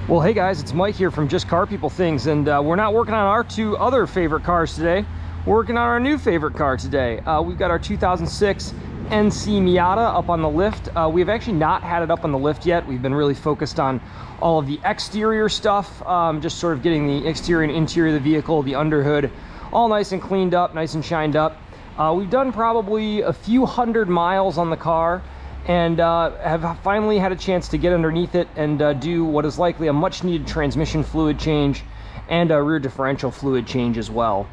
Well, hey guys, it's Mike here from Just Car People Things, and we're not working on our two other favorite cars today. We're working on our new favorite car today. We've got our 2006 NC Miata up on the lift. We've actually not had it up on the lift yet. We've been really focused on all of the exterior stuff, just sort of getting the exterior and interior of the vehicle, the underhood, all nice and cleaned up, nice and shined up. We've done probably a few hundred miles on the car, and have finally had a chance to get underneath it and do what is likely a much needed transmission fluid change and a rear differential fluid change as well.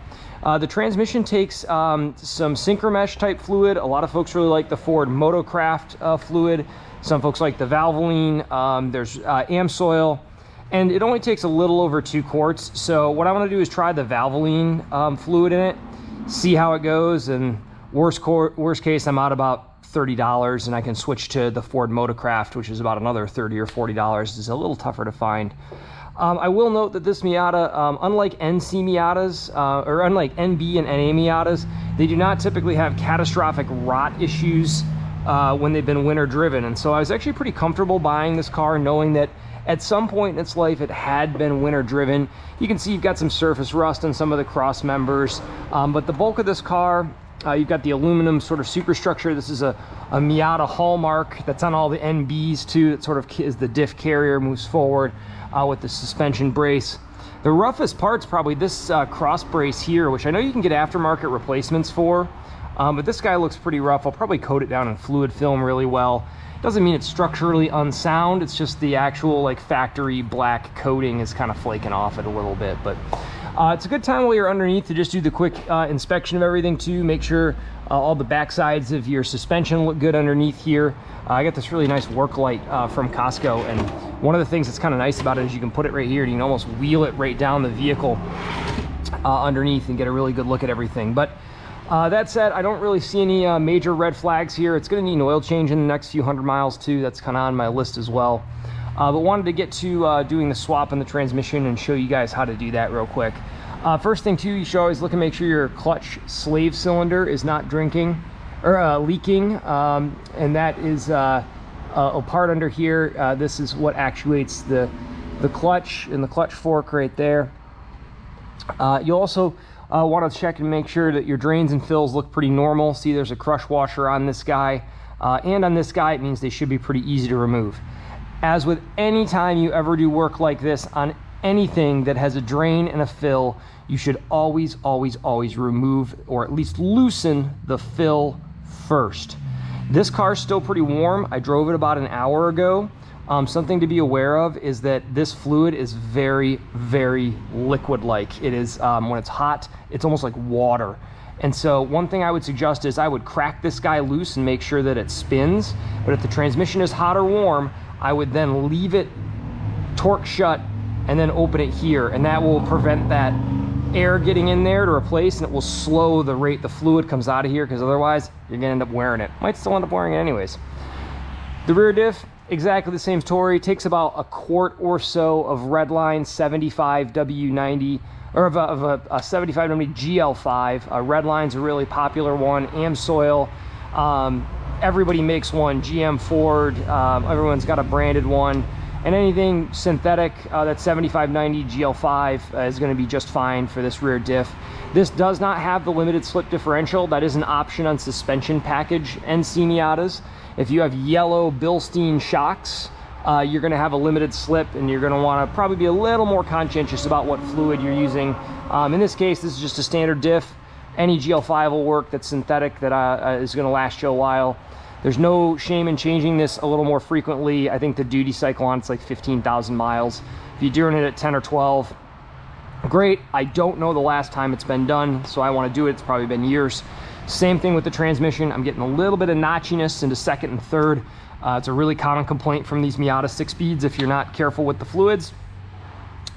The transmission takes some synchromesh type fluid. A lot of folks really like the Ford Motocraft fluid. Some folks like the Valvoline. There's Amsoil, and it only takes a little over 2 quarts. So what I want to do is try the Valvoline fluid in it, see how it goes, and worst case, I'm out about $30 and I can switch to the Ford Motocraft, which is about another $30 or $40. It's a little tougher to find. I will note that this Miata, unlike NC Miatas, or unlike NB and NA Miatas, they do not typically have catastrophic rot issues when they've been winter driven. And so I was actually pretty comfortable buying this car knowing that at some point in its life it had been winter driven. You can see you've got some surface rust on some of the cross members, but the bulk of this car, you've got the aluminum sort of superstructure. This is a Miata hallmark that's on all the NBs too. That sort of is the diff carrier, moves forward with the suspension brace. The roughest part's probably this cross brace here, which I know you can get aftermarket replacements for, but this guy looks pretty rough. I'll probably coat it down in fluid film really well. Doesn't mean it's structurally unsound. It's just the actual like factory black coating is kind of flaking off it a little bit, but it's a good time while you're underneath to just do the quick inspection of everything too. Make sure all the back sides of your suspension look good underneath here. I got this really nice work light from Costco, and one of the things that's kind of nice about it is you can put it right here and you can almost wheel it right down the vehicle underneath and get a really good look at everything. But that said, I don't really see any major red flags here. It's going to need an oil change in the next few hundred miles too. That's kind of on my list as well. But wanted to get to doing the swap in the transmission and show you guys how to do that real quick. First thing too, you should always look and make sure your clutch slave cylinder is not drinking or leaking, and that is a part under here. This is what actuates the clutch and the clutch fork right there. You also want to check and make sure that your drains and fills look pretty normal. See, there's a crush washer on this guy, and on this guy it means they should be pretty easy to remove. As with any time you ever do work like this on anything that has a drain and a fill, you should always remove or at least loosen the fill first. This car's still pretty warm. I drove it about an hour ago. Something to be aware of is that this fluid is very liquid-like. It is, when it's hot, it's almost like water. And so one thing I would suggest is I would crack this guy loose and make sure that it spins. But if the transmission is hot or warm, I would then leave it torque shut and then open it here, and that will prevent that air getting in there to replace, and it will slow the rate the fluid comes out of here, because otherwise you're gonna end up wearing it. Might still end up wearing it anyways. The rear diff, exactly the same story. It takes about a quart or so of Redline 75W90 or of a 75W GL5. Redline's a really popular one. Amsoil, everybody makes one. GM, Ford, everyone's got a branded one. And anything synthetic, that 7590 GL5 is going to be just fine for this rear diff. This does not have the limited slip differential. That is an option on suspension package NC Miatas. If you have yellow Bilstein shocks, you're going to have a limited slip, and you're going to want to probably be a little more conscientious about what fluid you're using. In this case, this is just a standard diff. Any GL5 will work that's synthetic, that is going to last you a while. There's no shame in changing this a little more frequently. I think the duty cycle on it's like 15,000 miles. If you're doing it at 10 or 12, great. I don't know the last time it's been done, so I want to do it. It's probably been years. Same thing with the transmission. I'm getting a little bit of notchiness into second and third. It's a really common complaint from these Miata 6-speeds if you're not careful with the fluids.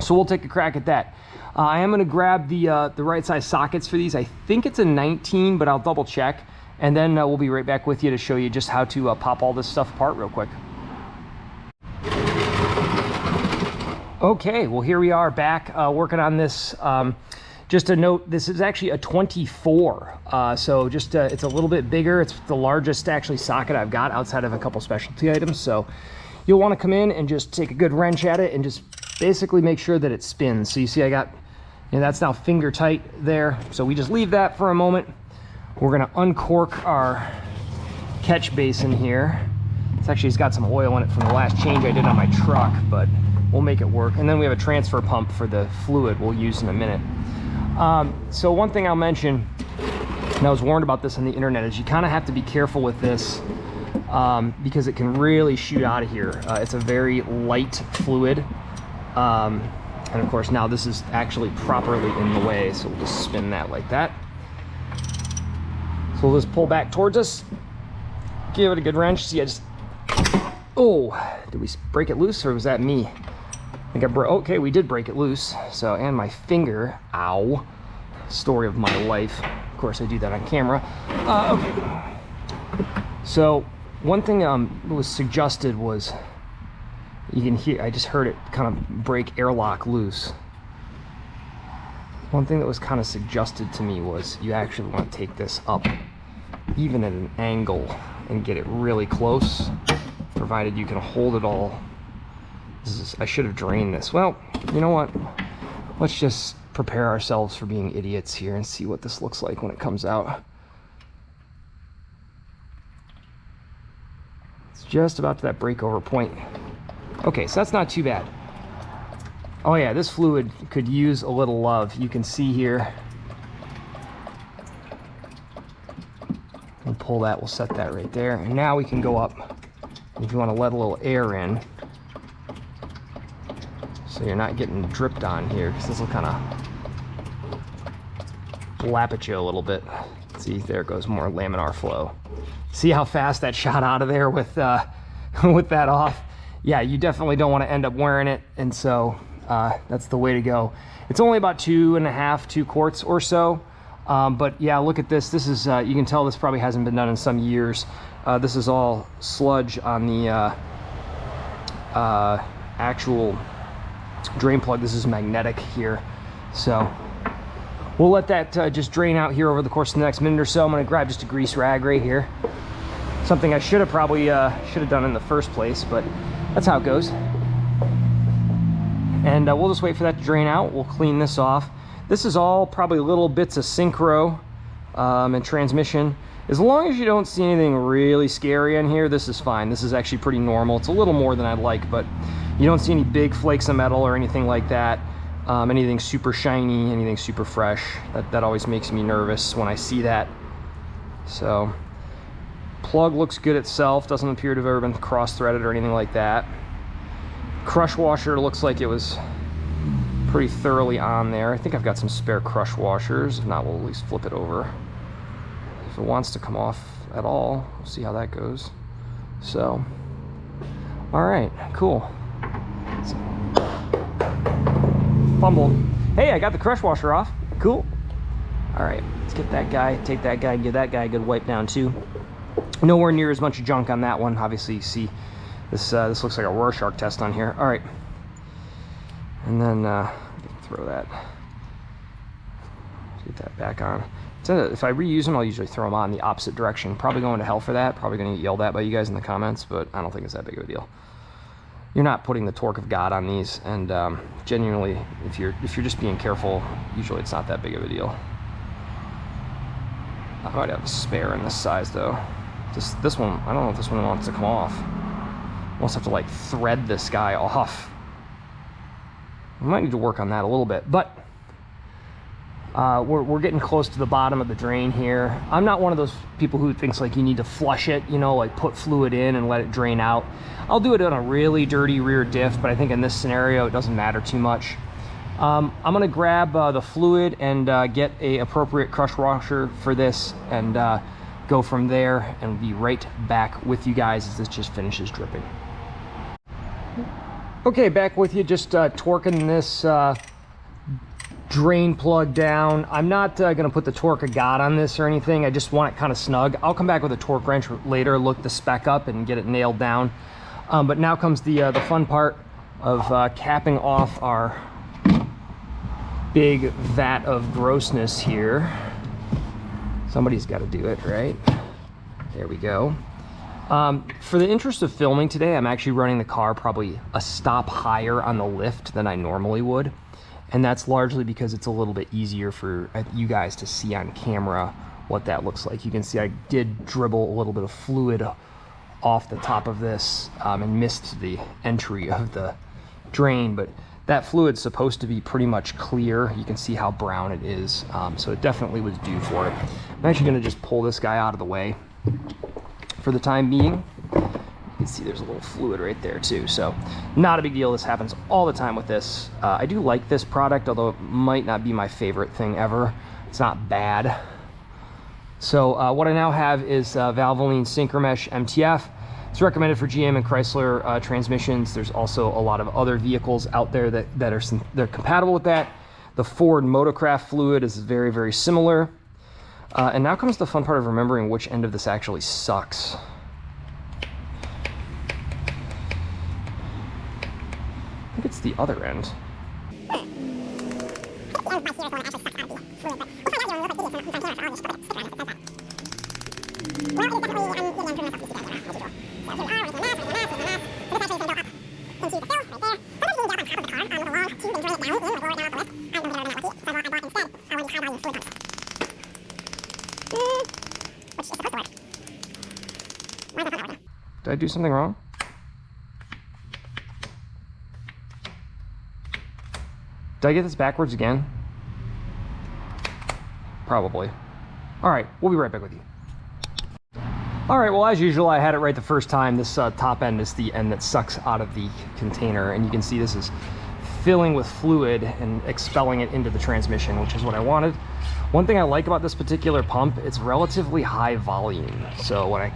So we'll take a crack at that. I am going to grab the right size sockets for these. I think it's a 19, but I'll double check. And then we'll be right back with you to show you just how to pop all this stuff apart real quick. Okay, well here we are back working on this. Just a note, this is actually a 24. So just it's a little bit bigger. It's the largest actually socket I've got outside of a couple specialty items. So you'll want to come in and just take a good wrench at it and just basically make sure that it spins. So you see I got, that's now finger tight there. So we just leave that for a moment. We're gonna uncork our catch basin here. It's got some oil in it from the last change I did on my truck, but we'll make it work. And then we have a transfer pump for the fluid we'll use in a minute. So one thing I'll mention, and I was warned about this on the internet, is you kind of have to be careful with this because it can really shoot out of here. It's a very light fluid. And of course now this is actually properly in the way, so we'll just spin that like that. So we'll just pull back towards us, give it a good wrench. See, oh, did we break it loose or was that me? I think I broke, okay, we did break it loose. So, and my finger, ow, story of my life. Of course I do that on camera. Okay. So one thing that was suggested was, you can hear, I just heard it kind of break airlock loose. One thing that was kind of suggested to me was you actually want to take this up even at an angle and get it really close, provided you can hold it all. I should have drained this. Well, you know what? Let's just prepare ourselves for being idiots here and see what this looks like when it comes out. It's just about to that breakover point. Okay, so that's not too bad. Oh yeah, this fluid could use a little love. You can see here. We'll pull that, we'll set that right there. And now we can go up. If you want to let a little air in, so you're not getting dripped on here, because this will kind of lap at you a little bit. See, there goes more laminar flow. See how fast that shot out of there with with that off? Yeah, you definitely don't want to end up wearing it, and so that's the way to go. It's only about 2 quarts or so, but yeah, look at this. This is, you can tell this probably hasn't been done in some years. This is all sludge on the actual drain plug. This is magnetic here, so we'll let that just drain out here over the course of the next minute or so. I'm going to grab just a grease rag right here, something I should have probably done in the first place, but that's how it goes. And we'll just wait for that to drain out. We'll clean this off. This is all probably little bits of synchro and transmission. As long as you don't see anything really scary in here, this is fine. This is actually pretty normal. It's a little more than I'd like, but you don't see any big flakes of metal or anything like that. Anything super shiny, anything super fresh. That always makes me nervous when I see that. So, plug looks good itself. Doesn't appear to have ever been cross-threaded or anything like that. Crush washer looks like it was pretty thoroughly on there. I think I've got some spare crush washers. If not, we'll at least flip it over. If it wants to come off at all, we'll see how that goes. So, all right, cool. Fumbled. Hey, I got the crush washer off. Cool. All right, let's get that guy, take that guy, give that guy a good wipe down too. Nowhere near as much junk on that one. Obviously, you see this looks like a Rorschach test on here. All right, and then throw that, get that back on. If I reuse them, I'll usually throw them on the opposite direction. Probably going to hell for that. Probably going to get yelled at by you guys in the comments, but I don't think it's that big of a deal. You're not putting the torque of God on these, and genuinely, if you're just being careful, usually it's not that big of a deal. I might have a spare in this size though. This one, I don't know if this one wants to come off. I almost have to like thread this guy off. We might need to work on that a little bit, but we're getting close to the bottom of the drain here. I'm not one of those people who thinks like you need to flush it, you know, like put fluid in and let it drain out. I'll do it on a really dirty rear diff, but I think in this scenario it doesn't matter too much. I'm gonna grab the fluid and get a appropriate crush washer for this, and go from there, and be right back with you guys as this just finishes dripping. Okay, back with you, just torquing this drain plug down. I'm not gonna put the torque of God on this or anything. I just want it kind of snug. I'll come back with a torque wrench later, look the spec up and get it nailed down. But now comes the fun part of capping off our big vat of grossness here. Somebody's got to do it, right? There we go. For the interest of filming today, I'm actually running the car probably a stop higher on the lift than I normally would. And that's largely because it's a little bit easier for you guys to see on camera what that looks like. You can see I did dribble a little bit of fluid off the top of this and missed the entry of the drain, but that fluid's supposed to be pretty much clear. You can see how brown it is, so it definitely was due for it. I'm actually going to just pull this guy out of the way for the time being. You can see there's a little fluid right there too, so not a big deal. This happens all the time with this. I do like this product, although it might not be my favorite thing ever. It's not bad. So what I now have is Valvoline Synchromesh MTF. It's recommended for GM and Chrysler transmissions. There's also a lot of other vehicles out there that are compatible with that. The Ford Motorcraft fluid is very, very similar. And now comes the fun part of remembering which end of this actually sucks. I think it's the other end. Did I do something wrong? Did I get this backwards again? Probably. All right, we'll be right back with you. All right, well, as usual, I had it right the first time. This top end is the end that sucks out of the container, and you can see this is filling with fluid and expelling it into the transmission, which is what I wanted. One thing I like about this particular pump, it's relatively high volume. So when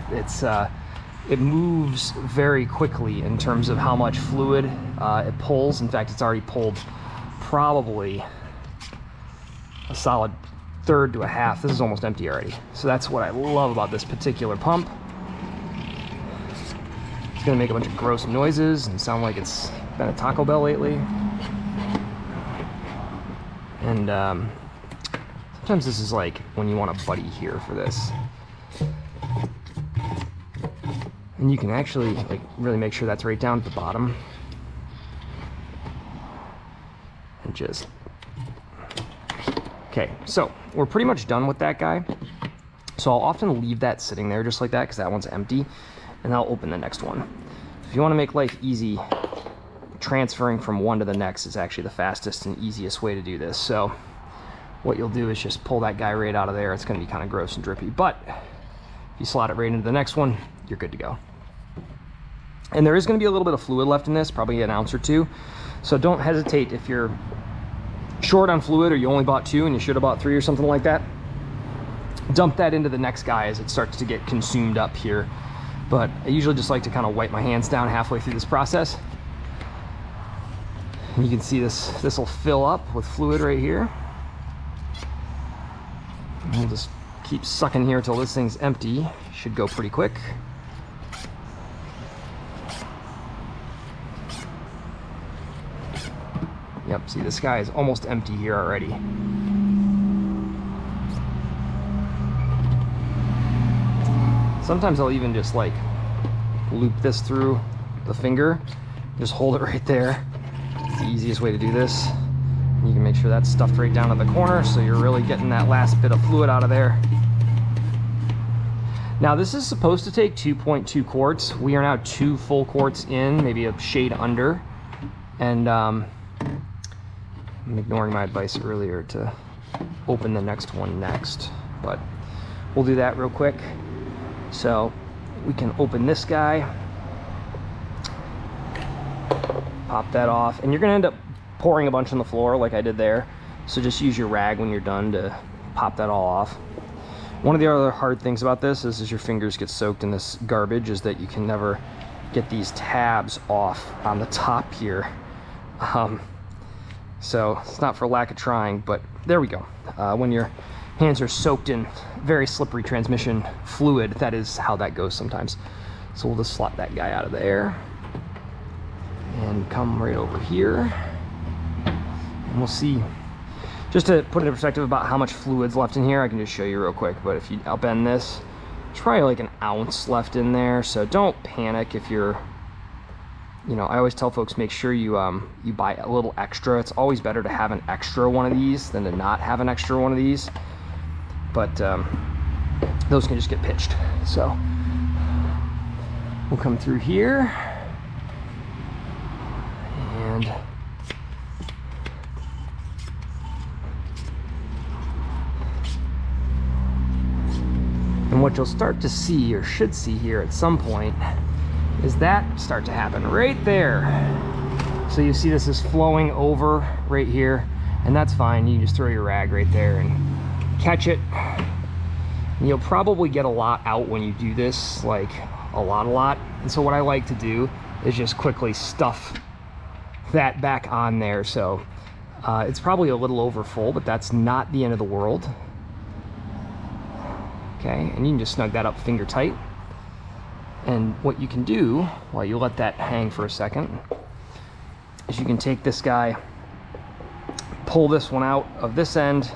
it moves very quickly in terms of how much fluid it pulls. In fact, it's already pulled probably a solid third to a half. This is almost empty already. So that's what I love about this particular pump. It's gonna make a bunch of gross noises and sound like it's been at Taco Bell lately. And sometimes this is like when you want a buddy here for this. And you can actually like really make sure that's right down at the bottom. And just, okay, so we're pretty much done with that guy. So I'll often leave that sitting there just like that because that one's empty, and I'll open the next one. If you want to make life easy, transferring from one to the next is actually the fastest and easiest way to do this. So what you'll do is just pull that guy right out of there. It's going to be kind of gross and drippy, but if you slot it right into the next one, you're good to go. And there is going to be a little bit of fluid left in this, probably an ounce or two. So don't hesitate if you're short on fluid or you only bought 2 and you should have bought 3 or something like that. Dump that into the next guy as it starts to get consumed up here. But I usually just like to kind of wipe my hands down halfway through this process. And you can see this will fill up with fluid right here. And we'll just keep sucking here till this thing's empty. Should go pretty quick. Yep, see, this guy is almost empty here already. Sometimes I'll even just like loop this through the finger, just hold it right there. It's the easiest way to do this. You can make sure that's stuffed right down to the corner, so you're really getting that last bit of fluid out of there. Now this is supposed to take 2.2 quarts. We are now 2 full quarts in, maybe a shade under. And I'm ignoring my advice earlier to open the next one next, but we'll do that real quick. So we can open this guy, pop that off, and you're gonna end up pouring a bunch on the floor like I did there. So just use your rag when you're done to pop that all off. One of the other hard things about this is as your fingers get soaked in this garbage is that you can never get these tabs off on the top here. So it's not for lack of trying, but there we go. When your hands are soaked in very slippery transmission fluid, that is how that goes sometimes. So we'll just slot that guy out of there and come right over here. And we'll see, just to put it in perspective about how much fluid's left in here, I can just show you real quick. But if you upend this, There's probably like an ounce left in there, so don't panic if you're, you know, I always tell folks, make sure you you buy a little extra. It's always better to have an extra one of these than to not have an extra one of these. But those can just get pitched. So we'll come through here and what you'll start to see, or should see here at some point, is that start to happen right there. So you see this is flowing over right here, and that's fine. You can just throw your rag right there and catch it. And you'll probably get a lot out when you do this, like a lot. And so what I like to do is just quickly stuff that back on there. So it's probably a little over full, but that's not the end of the world. Okay, and you can just snug that up finger tight. And what you can do while you let that hang for a second is you can take this guy, pull this one out of this end.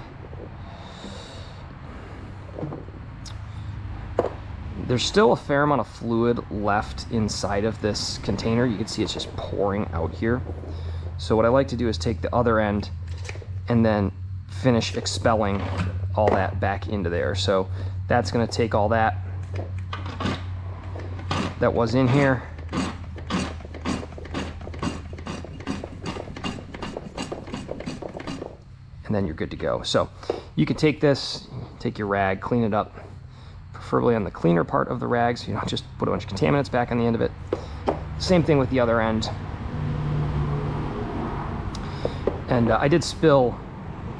There's still a fair amount of fluid left inside of this container. You can see it's just pouring out here. So what I like to do is take the other end and then finish expelling all that back into there. So that's going to take all that was in here, and then you're good to go. So you can take this, take your rag, clean it up, preferably on the cleaner part of the rag, so you don't just put a bunch of contaminants back on the end of it. Same thing with the other end. And I did spill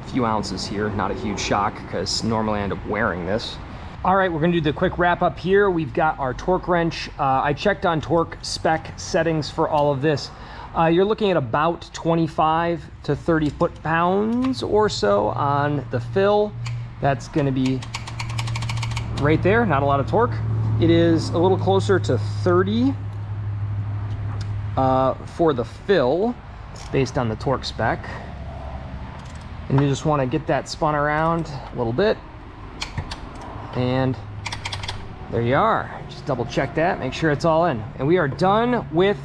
a few ounces here, not a huge shock, because normally I end up wearing this. All right, we're gonna do the quick wrap up here. We've got our torque wrench. I checked on torque spec settings for all of this. You're looking at about 25 to 30 foot-pounds or so on the fill. That's gonna be right there, not a lot of torque. It is a little closer to 30 for the fill based on the torque spec. And you just wanna get that spun around a little bit. And there you are. Just double check that, make sure it's all in. And we are done with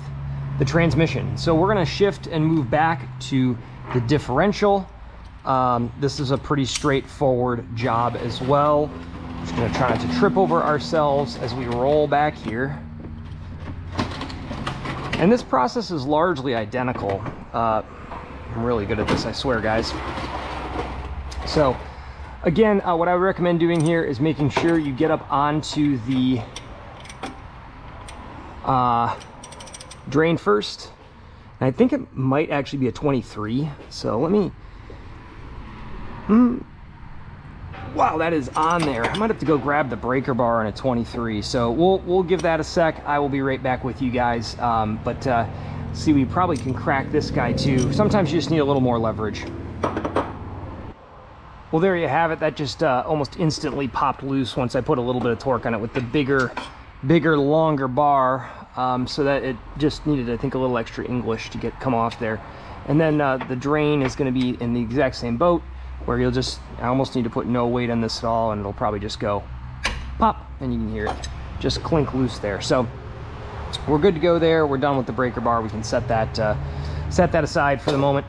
the transmission. So we're gonna shift and move back to the differential. This is a pretty straightforward job as well. Just gonna try not to trip over ourselves as we roll back here. And this process is largely identical. I'm really good at this, I swear, guys. So again, what I would recommend doing here is making sure you get up onto the drain first. And I think it might actually be a 23. So let me, wow, that is on there. I might have to go grab the breaker bar on a 23. So we'll give that a sec. I will be right back with you guys. See, we probably can crack this guy too. Sometimes you just need a little more leverage. Well, there you have it. That just almost instantly popped loose once I put a little bit of torque on it with the bigger, longer bar. So that it just needed, I think, a little extra English to come off there. And then the drain is going to be in the exact same boat, where you'll just, I almost need to put no weight on this at all, and it'll probably just go pop, and you can hear it just clink loose there. So we're good to go there. We're done with the breaker bar. We can set that aside for the moment.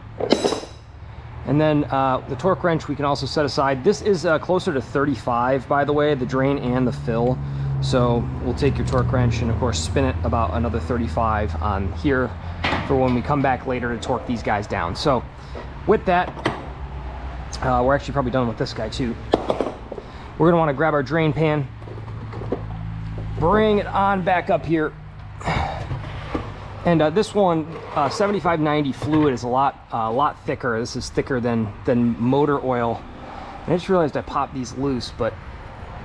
And then the torque wrench we can also set aside. This is closer to 35, by the way, the drain and the fill. So we'll take your torque wrench and of course spin it about another 35 on here for when we come back later to torque these guys down. So with that, we're actually probably done with this guy too. We're gonna wanna grab our drain pan, bring it on back up here. And this one, 7590 fluid is a lot thicker. This is thicker than motor oil. And I just realized I popped these loose, but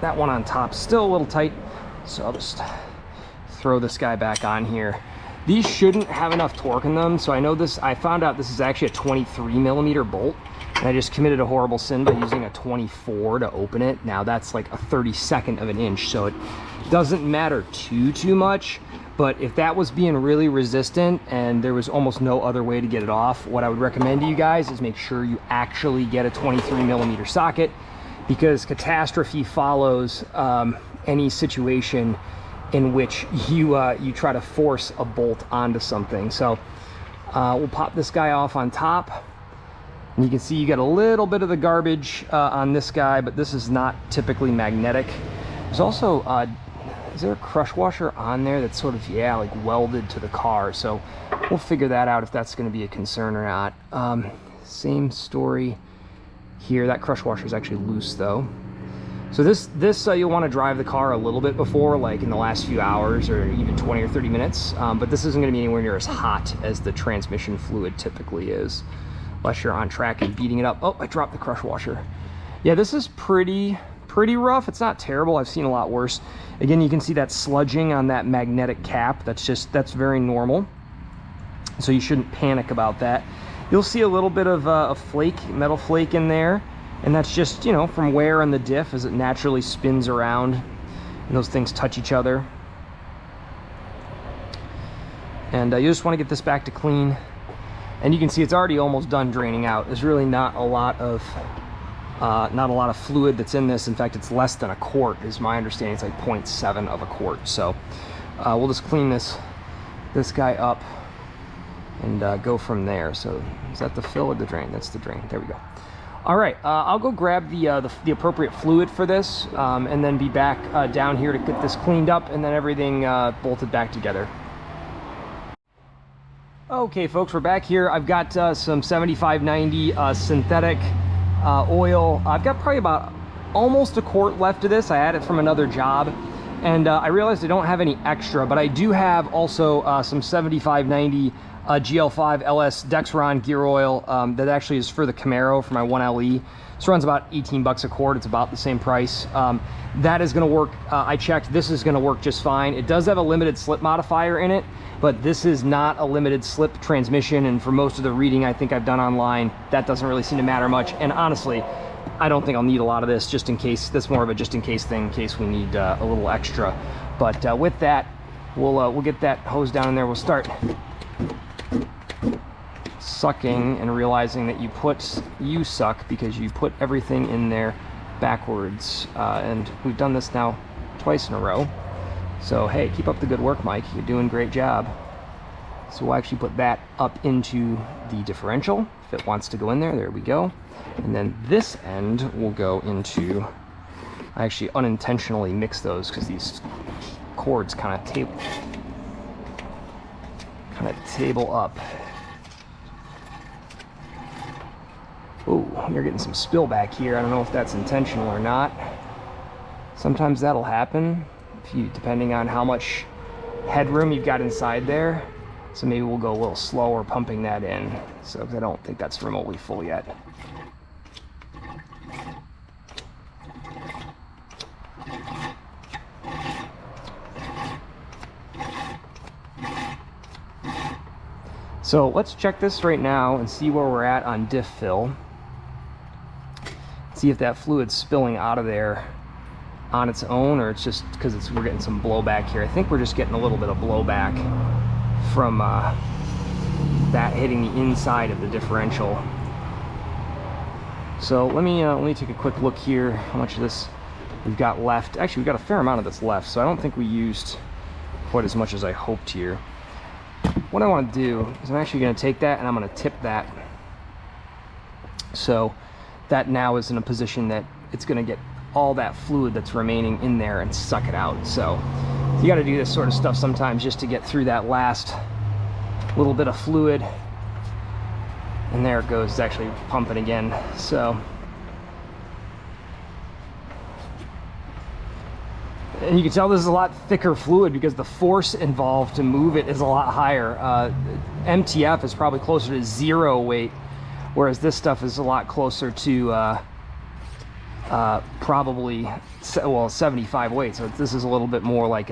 that one on top is still a little tight. So I'll just throw this guy back on here. These shouldn't have enough torque in them. So I found out this is actually a 23mm bolt. And I just committed a horrible sin by using a 24 to open it. Now that's like a 32nd of an inch. So it doesn't matter too much. But if that was being really resistant and there was almost no other way to get it off, what I would recommend to you guys is make sure you actually get a 23mm socket, because catastrophe follows any situation in which you try to force a bolt onto something. So we'll pop this guy off on top. And you can see you got a little bit of the garbage on this guy, but this is not typically magnetic. There's also, is there a crush washer on there that's sort of, yeah, like welded to the car? So we'll figure that out if that's going to be a concern or not. Same story here. That crush washer is actually loose though. So this you'll want to drive the car a little bit before, like in the last few hours or even 20 or 30 minutes. But this isn't going to be anywhere near as hot as the transmission fluid typically is, unless you're on track and beating it up. Oh, I dropped the crush washer. Yeah, this is pretty rough. It's not terrible. I've seen a lot worse. Again, you can see that sludging on that magnetic cap. That's very normal. So you shouldn't panic about that. You'll see a little bit of a flake, metal flake in there. And that's just, you know, from wear on the diff as it naturally spins around and those things touch each other. And you just want to get this back to clean. And you can see it's already almost done draining out. There's really not a lot of fluid that's in this. In fact, it's less than a quart is my understanding. It's like 0.7 of a quart. So we'll just clean this guy up and go from there. So is that the fill or the drain? That's the drain. There we go. All right, I'll go grab the appropriate fluid for this and then be back down here to get this cleaned up and then everything bolted back together. Okay, folks, we're back here. I've got some 7590 synthetic oil. I've got probably about almost a quart left of this. I had it from another job, and I realized I don't have any extra, but I do have also some 7590 GL5 LS Dexron gear oil that actually is for the Camaro for my 1LE. This runs about 18 bucks a quart. It's about the same price. That is going to work. I checked. This is going to work just fine. It does have a limited slip modifier in it, but this is not a limited slip transmission, and for most of the reading I think I've done online, that doesn't really seem to matter much. And honestly, I don't think I'll need a lot of this, just in case. That's more of a just in case thing, in case we need a little extra. But with that, we'll get that hose down in there. We'll start sucking and realizing that you suck because you put everything in there backwards. And we've done this now twice in a row. So hey, keep up the good work, Mike. You're doing a great job. So we'll actually put that up into the differential if it wants to go in there. There we go. And then this end will go into, I actually unintentionally mixed those because these cords kind of table up. Ooh, you're getting some spill back here. I don't know if that's intentional or not. Sometimes that'll happen, depending on how much headroom you've got inside there. So maybe we'll go a little slower pumping that in. So I don't think that's remotely full yet. So let's check this right now and see where we're at on diff fill. See if that fluid's spilling out of there on its own, or it's just because we're getting some blowback here. I think we're just getting a little bit of blowback from that hitting the inside of the differential. So let me take a quick look here how much of this we've got left. Actually, we've got a fair amount of this left, so I don't think we used quite as much as I hoped here. What I want to do is I'm actually going to take that and I'm going to tip that, so that now is in a position that it's going to get all that fluid that's remaining in there and suck it out. So you got to do this sort of stuff sometimes just to get through that last little bit of fluid. And there it goes, it's actually pumping again. So, and you can tell this is a lot thicker fluid because the force involved to move it is a lot higher. MTF is probably closer to 0 weight, whereas this stuff is a lot closer to probably 75 weight. So this is a little bit more like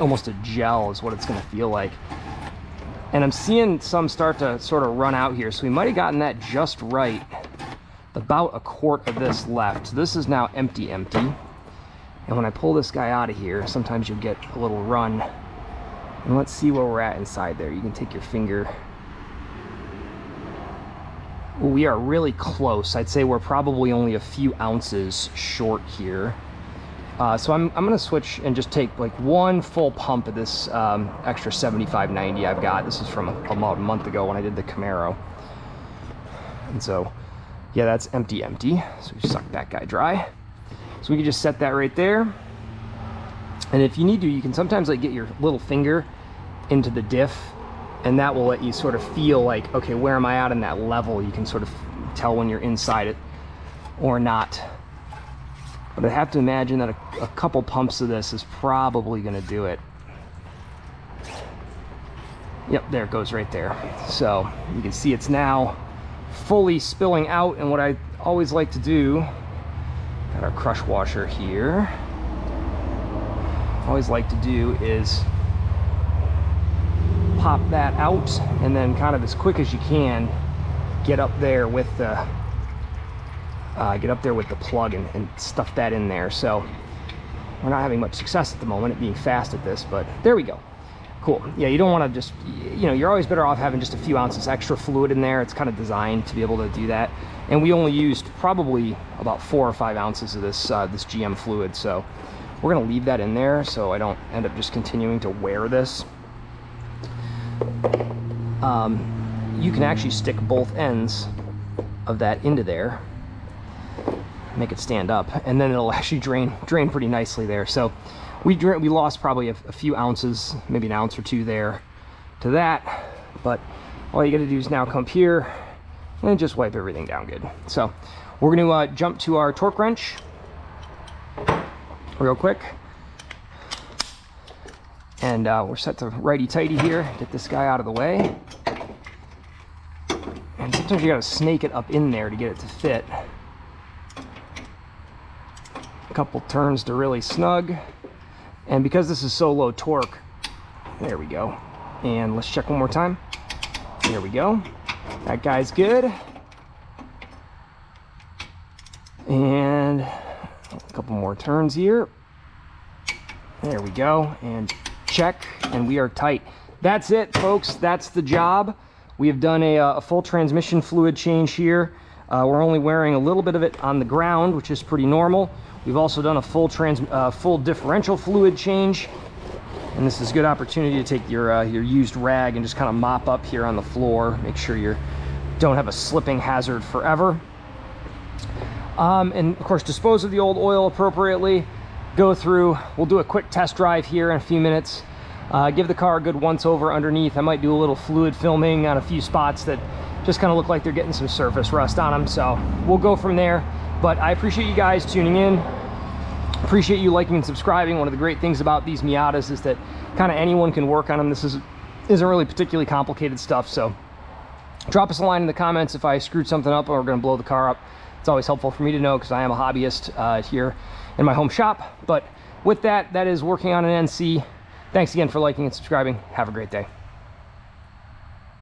almost a gel is what it's going to feel like. And I'm seeing some start to sort of run out here, so we might have gotten that just right. About a quart of this left. So this is now empty. And when I pull this guy out of here, sometimes you'll get a little run. And let's see where we're at inside there. You can take your finger. Well, we are really close. I'd say we're probably only a few ounces short here. So I'm gonna switch and just take like one full pump of this extra 7590 I've got. This is from about a month ago when I did the Camaro. And so, yeah, that's empty. So we suck that guy dry. So we can just set that right there. And if you need to, you can sometimes like get your little finger into the diff, and that will let you sort of feel like, okay, where am I at in that level? You can sort of tell when you're inside it or not. But I have to imagine that a couple pumps of this is probably going to do it. Yep, there it goes right there. So you can see it's now fully spilling out. And what I always like to do, got our crush washer here. Always like to do is pop that out, and then kind of as quick as you can get up there with the plug and stuff that in there. So we're not having much success at the moment at being fast at this, but there we go. Cool. Yeah, you don't want to just, you know, you're always better off having just a few ounces extra fluid in there. It's kind of designed to be able to do that. And we only used probably about 4 or 5 ounces of this this GM fluid, so we're going to leave that in there so I don't end up just continuing to wear this. You can actually stick both ends of that into there, make it stand up, and then it'll actually drain pretty nicely there. So we lost probably a few ounces, maybe an ounce or two there to that, but all you got to do is now come up here and just wipe everything down good. So we're going to jump to our torque wrench real quick, and we're set to righty-tighty here. Get this guy out of the way, and sometimes you got to snake it up in there to get it to fit. A couple turns to really snug, and because this is so low torque, there we go. And let's check one more time. There we go. That guy's good. And a couple more turns here. There we go, and check, and we are tight. That's it, folks. That's the job. We have done a full transmission fluid change here. We're only wearing a little bit of it on the ground, which is pretty normal. We've also done a full differential fluid change, and this is a good opportunity to take your used rag and just kind of mop up here on the floor. Make sure you don't have a slipping hazard forever. And of course, dispose of the old oil appropriately. Go through, we'll do a quick test drive here in a few minutes. Give the car a good once over underneath. I might do a little fluid filming on a few spots that just kind of look like they're getting some surface rust on them. So we'll go from there. But I appreciate you guys tuning in. Appreciate you liking and subscribing. One of the great things about these Miatas is that kind of anyone can work on them. This isn't really particularly complicated stuff. So drop us a line in the comments if I screwed something up or we're going to blow the car up. It's always helpful for me to know because I am a hobbyist here in my home shop. But with that, that is working on an NC. Thanks again for liking and subscribing. Have a great day.